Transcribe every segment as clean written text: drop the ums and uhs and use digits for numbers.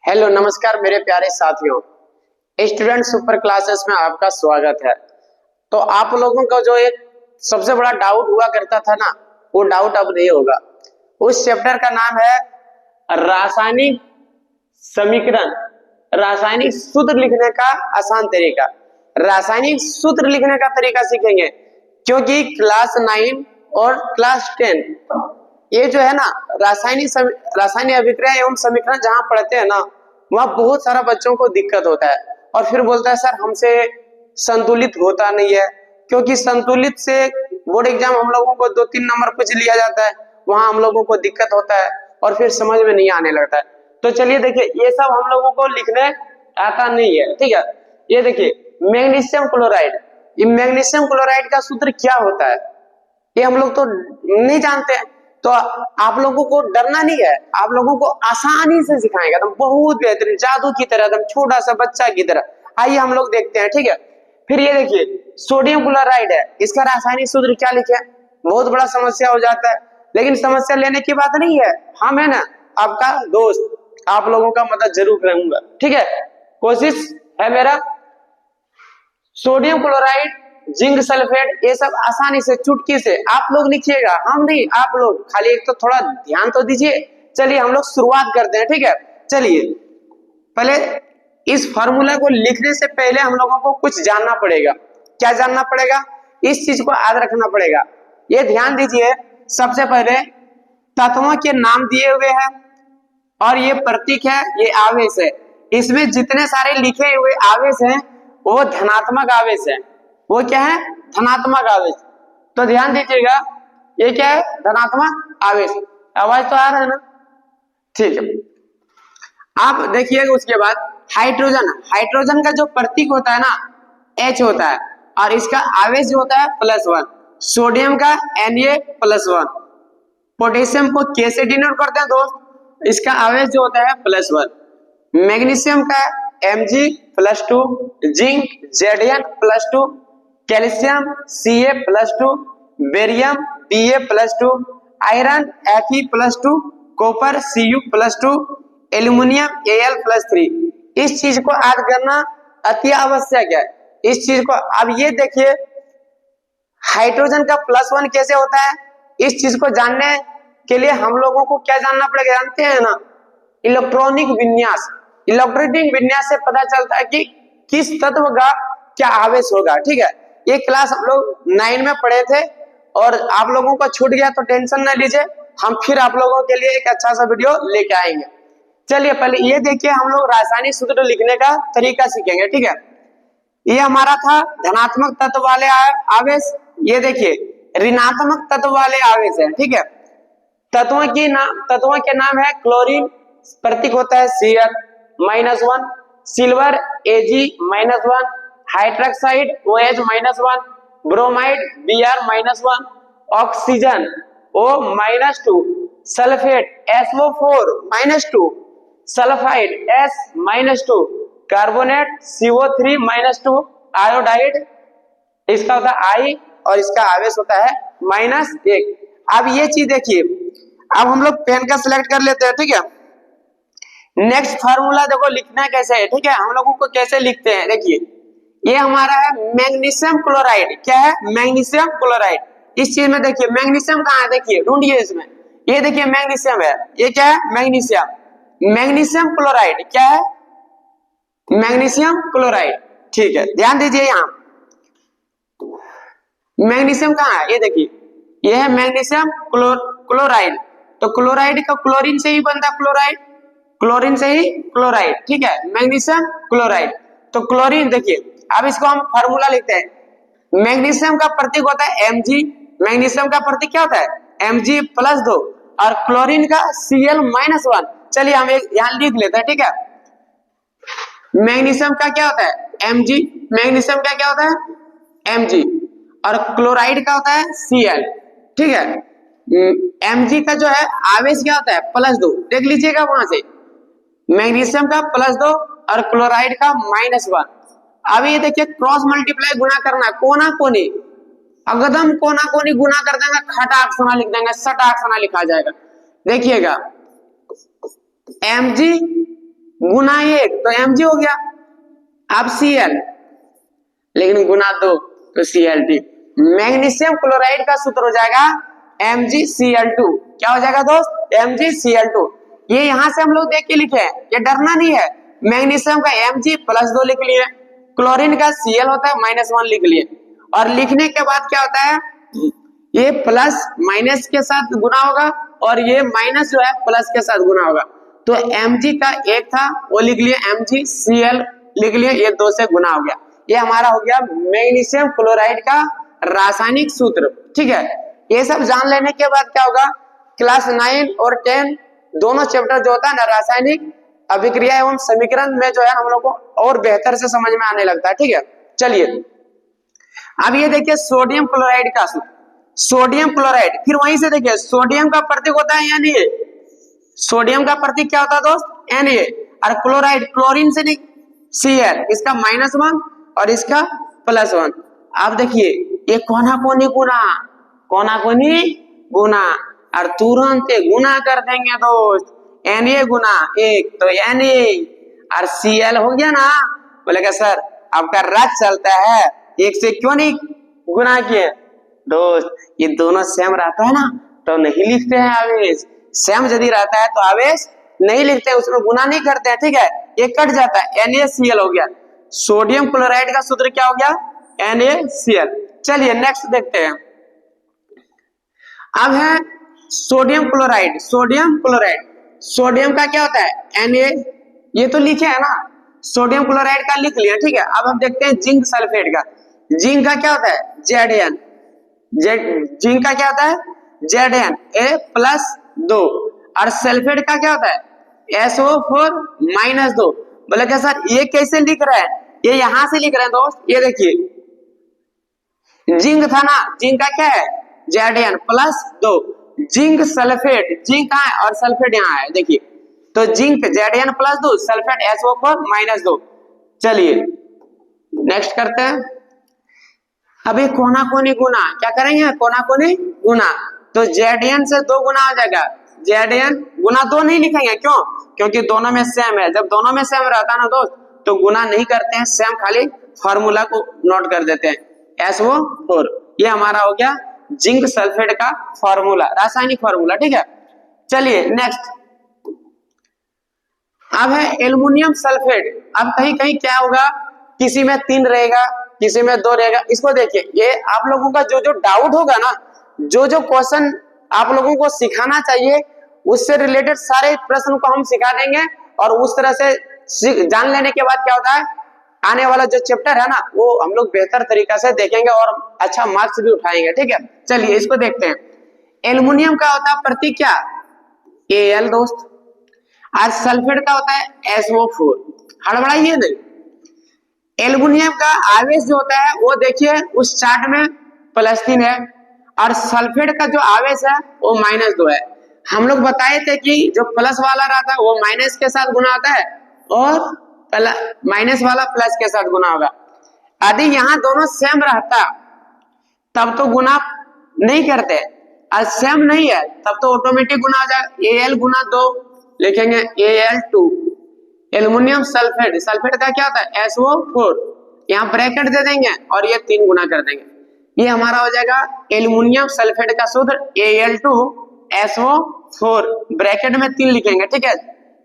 Hello नमस्कार मेरे प्यारे साथियों। स्टूडेंट सुपर क्लासेस में आपका स्वागत है। तो आप लोगों का जो एक सबसे बड़ा डाउट हुआ करता था ना, वो डाउट अब नहीं होगा। उस चैप्टर का नाम है रासायनिक समीकरण, रासायनिक सूत्र लिखने का आसान तरीका। रासायनिक सूत्र लिखने का तरीका सीखेंगे क्योंकि क्लास 9 और क्लास 10 ये जो है ना रासायनिक अभिक्रिया एवं समीकरण जहां पढ़ते हैं ना, वहां बहुत सारा बच्चों को दिक्कत होता है और फिर बोलता है सर हमसे संतुलित होता नहीं है, क्योंकि संतुलित से बोर्ड एग्जाम हम लोगों को 2-3 नंबर कुछ लिया जाता है, वहां हम लोगों को दिक्कत होता है और फिर समझ में नहीं आने लगता है। तो चलिए देखिए, ये सब हम लोगों को लिखने आता नहीं है, ठीक है। ये देखिए मैग्नीशियम क्लोराइड, ये मैग्नीशियम क्लोराइड का सूत्र क्या होता है ये हम लोग तो नहीं जानते हैं। तो आप लोगों को डरना नहीं है, आप लोगों को आसानी से सिखाएगा, तो बहुत बेहतरीन जादू की तरह, एकदम छोटा सा बच्चा की तरह। आइए हम लोग देखते हैं, ठीक है। फिर ये देखिए सोडियम क्लोराइड है, इसका रासायनिक सूत्र क्या लिखे, बहुत बड़ा समस्या हो जाता है, लेकिन समस्या लेने की बात नहीं है। हम है ना आपका दोस्त, आप लोगों का मदद जरूर करूंगा, ठीक है, कोशिश है मेरा। सोडियम क्लोराइड, जिंक सल्फेट, ये सब आसानी से चुटकी से आप लोग लिखिएगा, हम नहीं, आप लोग खाली एक तो थोड़ा ध्यान तो दीजिए। चलिए हम लोग शुरुआत करते हैं, ठीक है। चलिए पहले इस फॉर्मूला को लिखने से पहले हम लोगों को कुछ जानना पड़ेगा। क्या जानना पड़ेगा, इस चीज को याद रखना पड़ेगा। ये ध्यान दीजिए, सबसे पहले तत्वों के नाम दिए हुए हैं और ये प्रतीक है, ये आवेश है। इसमें जितने सारे लिखे हुए आवेश हैं वो धनात्मक आवेश है। वो क्या है, धनात्मक आवेश। तो ध्यान दीजिएगा, ये क्या है, धनात्मक आवेश। आवाज तो आ रहा है ना, ठीक है। आप देखिएगा उसके बाद हाइड्रोजन, हाइड्रोजन का जो प्रतीक होता है ना H होता है और इसका आवेश जो होता है +1। सोडियम का Na+1। पोटेशियम को K से डिनोट करते हैं दोस्त, इसका आवेश जो होता है +1। मैग्नीशियम का Mg+2, zinc Zn+2, calcium Ca+2, barium Ba+2, iron Fe+2, copper Cu+2, aluminium Al+3। इस चीज को याद करना अति आवश्यक है, इस चीज को। अब ये देखिए हाइड्रोजन का +1 कैसे होता है, इस चीज को जानने के लिए हम लोगों को क्या जानना पड़ेगा, जानते हैं ना, इलेक्ट्रॉनिक विन्यास। इलेक्ट्रॉनिक विन्यास से पता चलता है कि किस तत्व का क्या आवेश होगा, ठीक है। ये क्लास हम लोग 9 में पढ़े थे और आप लोगों को छूट गया तो टेंशन ना लीजिए, हम फिर आप लोगों के लिए एक अच्छा सा वीडियो लेके आएंगे। चलिए पहले ये देखिए, हम लोग रासायनिक सूत्र लिखने का तरीका सीखेंगे, ठीक है। ये हमारा था धनात्मक तत्व वाले आवेश, ये देखिए ऋणात्मक तत्व वाले आवेश है, ठीक है। तत्वों के नाम है क्लोरीन, प्रतीक होता है Cl -1, silver Ag-1, hydroxide OH-1, bromide Br-1, oxygen O-2, sulphate SO4-2, sulphide S-2, carbonate CO3-2, iodide इसका होता है I और इसका आवेश होता है -1। अब ये चीज देखिए, अब हम लोग पेन का सिलेक्ट कर लेते हैं, ठीक है। नेक्स्ट फार्मूला देखो लिखना कैसे है, ठीक है, हम लोगों को कैसे लिखते हैं, देखिए ये हमारा है मैग्नीशियम क्लोराइड। क्या है, मैग्नीशियम क्लोराइड। इस चीज में देखिए मैग्नीशियम कहाँ है, देखिए ढूंढिए इसमें, ये देखिए मैग्नीशियम है, ये क्या है, मैग्नीशियम। मैग्नीशियम क्लोराइड क्या है, मैग्नीशियम क्लोराइड, ठीक है। ध्यान दीजिए, यहाँ मैग्नीशियम कहाँ है, ये देखिए ये है मैग्नीशियम क्लोराइड। तो क्लोराइड का क्लोरीन से ही बनता है, क्लोराइड क्लोरीन से ही क्लोराइड, ठीक है, मैग्नीशियम क्लोराइड। तो क्लोरीन देखिए, अब इसको हम फार्मूला लिखते हैं। मैग्नीशियम का प्रतीक होता है Mg, मैग्नीशियम का प्रतीक क्या होता है, Mg+2 और क्लोरीन का Cl-1। चलिए हम एक यहाँ लिख लेते हैं, ठीक है। मैग्नीशियम का क्या होता है Mg, मैग्नीशियम का क्या होता है Mg और क्लोराइड का होता है Cl, ठीक है। Mg का जो है आवेश क्या होता है +2, देख लीजिएगा वहां से, मैग्नीशियम का +2 और क्लोराइड का -1। अब ये देखिए क्रॉस मल्टीप्लाई गुणा करना, कोना कोनी, एकदम कोना कोनी गुणा कर देंगे, खटाक सोना लिख देंगे, सटाक सोना लिखा जाएगा। देखिएगा Mg गुना 1 तो Mg हो गया, अब Cl, लेकिन गुना 2 तो Cl2। मैग्नीशियम क्लोराइड का सूत्र हो जाएगा MgCl2। क्या हो जाएगा दोस्त? MgCl2। ये यहां से हम लोग देख के लिखे हैं, ये डरना नहीं है। मैग्नीशियम का Mg+2 लिख लिए, क्लोरीन का Cl होता है -1 लिख लिए, और लिखने के बाद क्या होता है, ये प्लस माइनस के साथ गुना होगा और ये माइनस जो है प्लस के साथ गुना होगा। तो Mg का 1 था वो लिख लिए, MgCl लिख लिए, ये 2 से गुना हो गया। ये हमारा हो गया मैग्नीशियम क्लोराइड का रासायनिक सूत्र। ठीक है, ये सब जान लेने के बाद क्या होगा, क्लास 9 और 10 दोनों चैप्टर जो होता है ना रासायनिक अभिक्रिया एवं समीकरण में जो है हम लोग को और बेहतर से समझ में आने लगता है। ठीक है, चलिए अब ये देखिए सोडियम क्लोराइड का सूत्र, सोडियम क्लोराइड, फिर वहीं से देखिए सोडियम का प्रतीक होता है Na, सोडियम का प्रतीक क्या होता है दोस्त? Na, और क्लोराइड क्लोरीन से Cl, इसका -1 और इसका +1। आप देखिए ये कोना कोनी गुना, कोना कोनी गुना, और तुरंत गुना कर देंगे दोस्त, Na गुना 1 तो Na और Cl हो गया ना। बोलेगा सर आपका राज चलता है, 1 से क्यों नहीं गुना किए? दोस्त ये दोनों सेम रहता है ना तो नहीं लिखते हैं आवेश, सेम यदि रहता है तो आवेश नहीं लिखते हैं, उसमें गुना नहीं करते हैं। ठीक है, ये कट जाता है, NaCl हो गया। सोडियम क्लोराइड का सूत्र क्या हो गया? NaCl। चलिए नेक्स्ट देखते हैं। अब है sodium chloride, sodium chloride, sodium का क्या होता है? Na, ये तो लिखे है ना, सोडियम क्लोराइड का लिख लिया। ठीक है, अब हम देखते हैं जिंक सल्फेट का। जिंक का क्या होता है? Zn, जिंक का क्या होता है? Zna+2, और सल्फेट का क्या होता है? SO4-2। बोले क्या सर ये कैसे लिख रहा है? ये यहां से लिख रहे हैं दोस्त, ये देखिए जिंक था ना, जिंक का क्या है? Zn+2, जिंक सल्फेट, जिंक कहाँ है और सल्फेट यहाँ है, देखिए तो जिंक Zn+2, सल्फेट SO4-2। चलिए नेक्स्ट करते हैं। अभी कोना कोनी गुना, क्या करेंगे? कोना कोनी गुना, तो Zn से 2 गुना हो जाएगा, Zn गुना 2 नहीं लिखेंगे, क्यों? क्योंकि दोनों में सेम है। जब दोनों में सेम रहता है ना दोस्त तो गुना नहीं करते हैं, सेम खाली फॉर्मूला को नोट कर देते हैं, SO4। ये हमारा हो गया जिंक सल्फेट का फॉर्मूला, रासायनिक फॉर्मूला। ठीक है, चलिए नेक्स्ट। अब है एल्युमिनियम सल्फेट। अब कहीं कहीं क्या होगा, किसी में 3 रहेगा, किसी में 2 रहेगा। इसको देखिए, ये आप लोगों का जो जो डाउट होगा ना, जो जो क्वेश्चन आप लोगों को सिखाना चाहिए उससे रिलेटेड सारे प्रश्न को हम सिखा देंगे, और उस तरह से जान लेने के बाद क्या होता है, आने वाला जो चैप्टर है ना वो हम लोग बेहतर तरीका से देखेंगे और अच्छा मार्क्स भी उठाएंगे। ठीक है, चलिए इसको देखते हैं। एल्युमिनियम का होता है प्रतीक क्या? Al दोस्त, और सल्फेट का होता है SO4। हड़बड़ाइए नहीं, एल्युमिनियम का आवेश जो होता है वो देखिए उस चार्ट में +3 है, और सल्फेट का जो आवेश है वो -2 है। हम लोग बताए थे कि जो प्लस वाला रहता है वो माइनस के साथ गुना होता है, और माइनस वाला प्लस के साथ गुना होगा। यदि यहाँ दोनों सेम रहता तब तो गुना नहीं करते, और सेम नहीं है तब तो ऑटोमेटिक गुना हो जाएगा। Al गुना 2 लिखेंगे, Al2। एल्युमिनियम सल्फेट, सल्फेट का क्या होता है? SO4, यहाँ ब्रैकेट दे देंगे और ये 3 गुना कर देंगे। ये हमारा हो जाएगा एल्युमिनियम सल्फेट का सूत्र Al2SO4, ब्रैकेट में 3 लिखेंगे। ठीक है,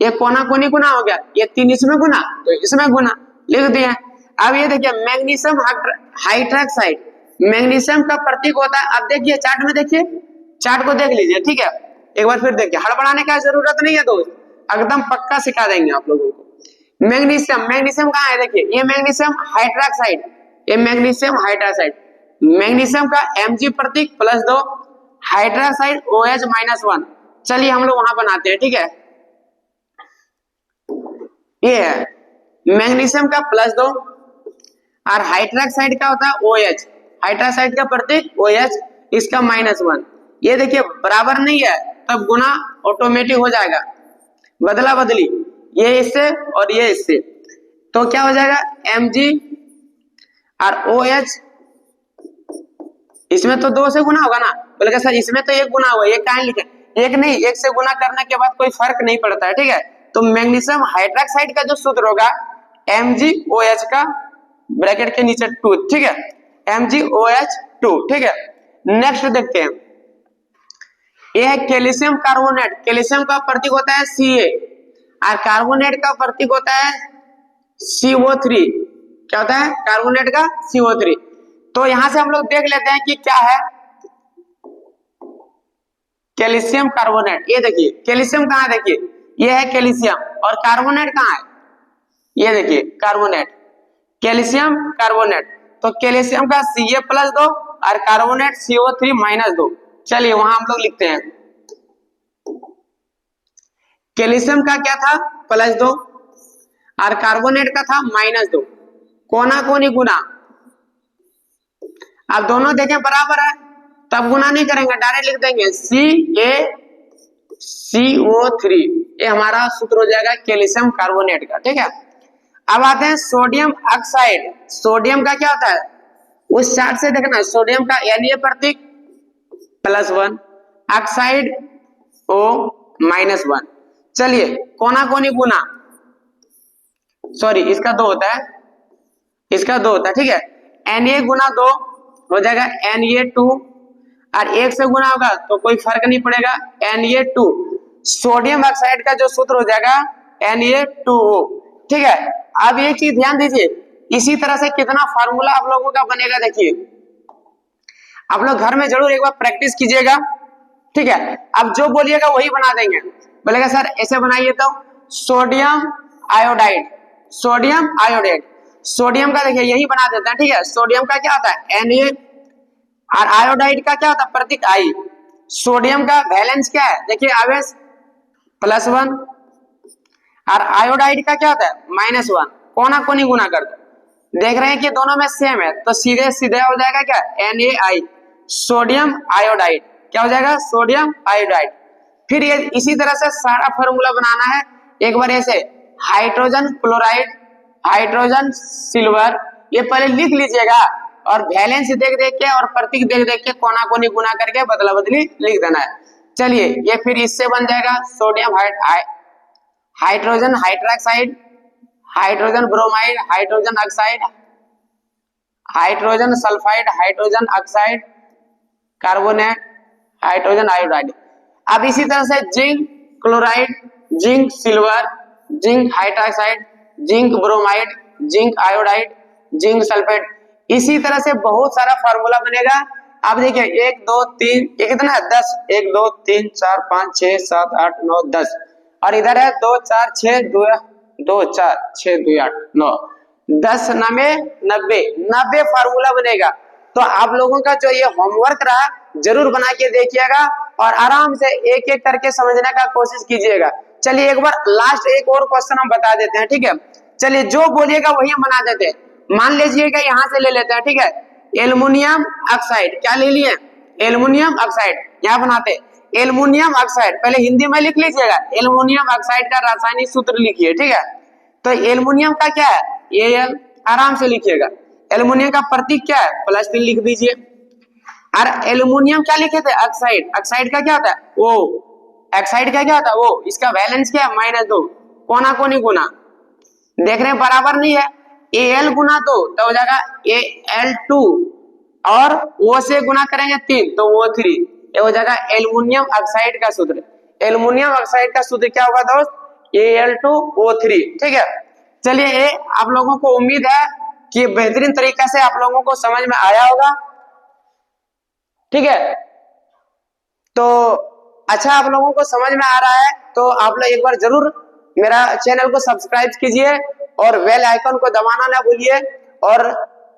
ये कोना कोनी गुना हो गया, ये 3 इसमें गुना तो इसमें गुना लिख दिए। अब ये देखिए मैग्नीशियम हाइड्रोक्साइड, मैग्नीशियम का प्रतीक होता है। अब देखिए चार्ट में, देखिए चार्ट को देख लीजिए। ठीक है, एक बार फिर देखिए, हड़बड़ाने का जरूरत नहीं है दोस्त, एकदम पक्का सिखा देंगे आप लोगों को। मैग्नीशियम, मैग्नीशियम कहाँ है? देखिए ये मैग्नीशियम हाइड्रोक्साइड, ये मैग्नीशियम हाइड्रोक्साइड, मैग्नीशियम का Mg प्रतीक +2, हाइड्रोक्साइड OH-1। चलिए हम लोग वहां बनाते हैं। ठीक है, ये है मैग्नीशियम का +2 और हाइड्रोक्साइड का होता है OH, हाइड्रोक्साइड का प्रतीक OH, इसका -1। ये देखिए बराबर नहीं है तब गुना ऑटोमेटिक हो जाएगा, बदला बदली, ये इससे और ये इससे, तो क्या हो जाएगा Mg और OH, इसमें तो 2 से गुना होगा ना। बोले सर इसमें तो 1 गुना हुआ, ये कहाँ लिखे? 1 नहीं, 1 से गुना करने के बाद कोई फर्क नहीं पड़ता है। ठीक है, तो मैग्नीशियम हाइड्रोक्साइड का जो सूत्र होगा MgOH का ब्रैकेट के नीचे 2, ठीक है, MgOH2, ठीक है। नेक्स्ट देखते हैं, यह है कैल्शियम कार्बोनेट। कैल्शियम का प्रतीक होता है Ca और कार्बोनेट का प्रतीक होता है CO3। क्या होता है? कार्बोनेट का CO3। तो यहां से हम लोग देख लेते हैं कि क्या है कैल्शियम कार्बोनेट। ये देखिए कैल्शियम कहाँ है, देखिए ये है कैल्शियम, और कार्बोनेट कहाँ है, ये देखिए कार्बोनेट, कैल्शियम कार्बोनेट। तो कैल्शियम का Ca+ दो और कार्बोनेट CO3- दो। चलिए वहां हम लोग लिखते हैं, कैल्शियम का क्या था +2 और कार्बोनेट का था -2, कोना कोनी गुना। अब दोनों देखें बराबर है तब गुना नहीं करेंगे, डायरेक्ट लिख देंगे CaCO3। ये हमारा सूत्र हो जाएगा कैल्शियम कार्बोनेट का, ठीक है। अब आते हैं सोडियम ऑक्साइड। सोडियम का क्या होता है, उस चार्ट से देखना, सोडियम का Na प्रतीक +1, ऑक्साइड O-1। चलिए कोना कोनी गुना, सॉरी इसका 2 होता है, इसका 2 होता है, ठीक है। Na गुना 2 हो जाएगा Na2, और 1 से गुना होगा तो कोई फर्क नहीं पड़ेगा, Na2। सोडियम ऑक्साइड का जो सूत्र हो जाएगा Na2O, ठीक है। अब एक चीज ध्यान दीजिए, इसी तरह से कितना फार्मूला आप लोगों का बनेगा, देखिए आप लोग घर में जरूर एक बार प्रैक्टिस कीजिएगा, ठीक है। अब जो बोलिएगा वही बना देंगे। बोलेगा सर ऐसे बनाइए, तो sodium iodide, sodium iodide, sodium का देखिए यही बना देते हैं, ठीक है। सोडियम का क्या होता है Na, और आयोडाइड का क्या होता है प्रतीक I। सोडियम का वैलेंस क्या है, देखिए आवेश +1, और आयोडाइड का क्या होता है -1, कोना कोनी गुना कर दो। देख रहे हैं कि दोनों में सेम है, तो सीधे सीधे हो जाएगा क्या NaI, सोडियम आयोडाइड। क्या हो जाएगा, सोडियम आयोडाइड। फिर ये इसी तरह से सारा फॉर्मूला बनाना है। एक बार ऐसे हाइड्रोजन क्लोराइड, हाइड्रोजन सिल्वर, ये पहले लिख लीजिएगा, और वैलेंस देख देख के और प्रतीक देख देख के कोना कोनी गुना करके बदला बदली लिख देना है। चलिए ये फिर इससे बन जाएगा sodium hydrogen hydroxide, hydrogen bromide, hydrogen oxide, hydrogen sulphide, hydrogen oxide, carbonate, hydrogen iodide. अब इसी तरह से zinc chloride, zinc silver, zinc hydroxide, zinc bromide, zinc iodide, zinc sulphate, इसी तरह से बहुत सारा फार्मूला बनेगा। आप देखिए 1 2 3, ये कितना है 10, 1 2 3 4 5 6 7 8 9 10, और इधर है 2 4 6 2 4 6 2 8 9 10 9 90 फार्मूला बनेगा। तो आप लोगों का जो ये होमवर्क रहा जरूर बना के देखिएगा, और आराम से एक एक करके समझने का कोशिश कीजिएगा। चलिए एक बार लास्ट एक और क्वेश्चन हम बता देते हैं, ठीक है। चलिए जो बोलिएगा वही हम बना देते हैं। मान लीजिएगा यहाँ से ले लेते हैं, ठीक है, एल्युमिनियम ऑक्साइड। क्या ले लिए, एल्युमिनियम ऑक्साइड। यहाँ बनाते एल्युमिनियम ऑक्साइड, पहले हिंदी में लिख लीजिएगा, एल्युमिनियम ऑक्साइड का रासायनिक सूत्र लिखिए, ठीक है। तो एल्युमिनियम का क्या है Al, आराम से लिखिएगा। एल्युमिनियम का प्रतीक क्या है +3 लिख दीजिए। और एल्युमिनियम क्या लिखे थे ऑक्साइड, ऑक्साइड का क्या होता है O, ऑक्साइड का क्या होता है O, इसका वैलेंस क्या है -2, कोना कोनी गुना। देख रहे हैं बराबर नहीं है, Al गुना 2 तो हो जाएगा Al2, और O से गुना करेंगे 3 तो O3, ये हो जाएगा एल्युमिनियम ऑक्साइड का सूत्र। एल्युमिनियम ऑक्साइड का सूत्र क्या होगा दोस्त, Al2O3, ठीक है। चलिए ये आप लोगों को उम्मीद है कि बेहतरीन तरीका से आप लोगों को समझ में आया होगा, ठीक है। तो अच्छा आप लोगों को समझ में आ रहा है तो आप लोग एक बार जरूर मेरा चैनल को सब्सक्राइब कीजिए, और बेल आइकन को दबाना ना भूलिए, और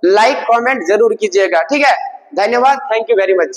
लाइक कमेंट जरूर कीजिएगा, ठीक है। धन्यवाद, थैंक यू वेरी मच।